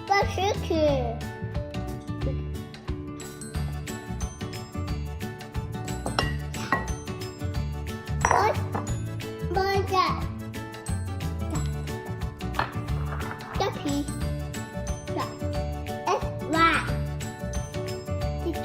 不是去。我在这皮这Y 这个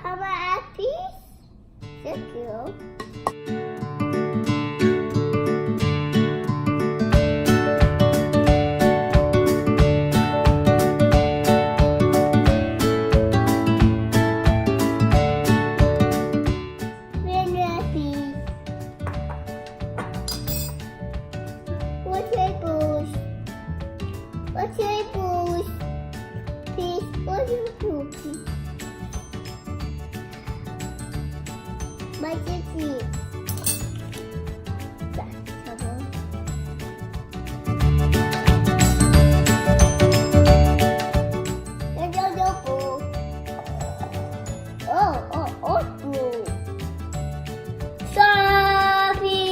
How about a piece? Thank you. What's your boost? Please, what's your boost? What's your teeth? Oatmeal. Sorry.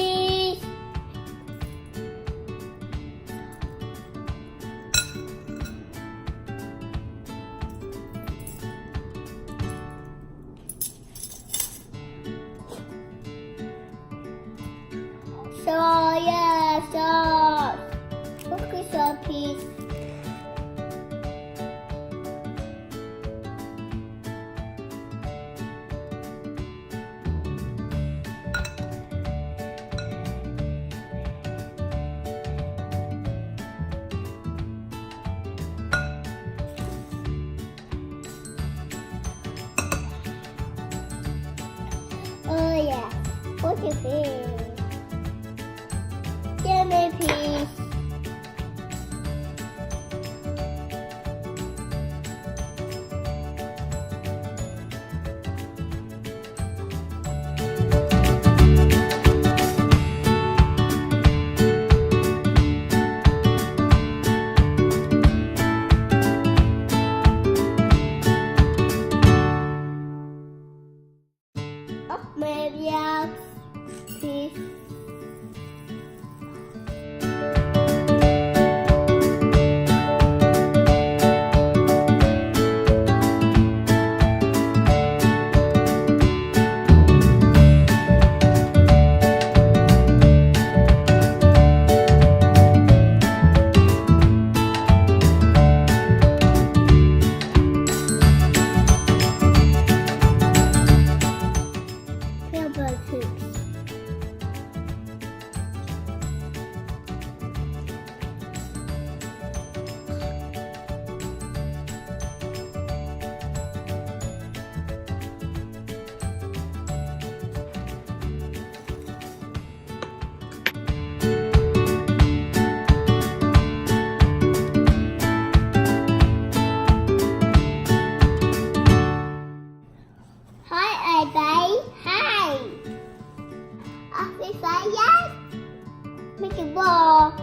Soya sauce. Okay, so please. Oh yeah. What is it? Give me peace. Oatmeal, please. Hi, everybody. Hi. After 5 years, make a ball.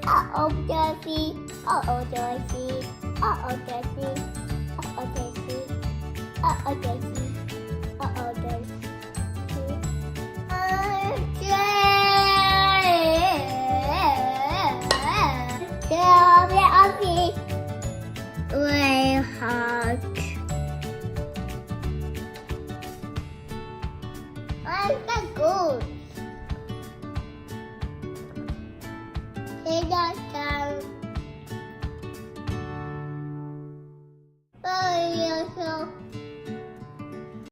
Uh-oh, Jersey. Uh-oh, Jersey. Uh-oh, Jersey. Uh-oh, Jersey. Uh-oh, Jersey. Uh-oh, Jersey. Way hard. I'm not good.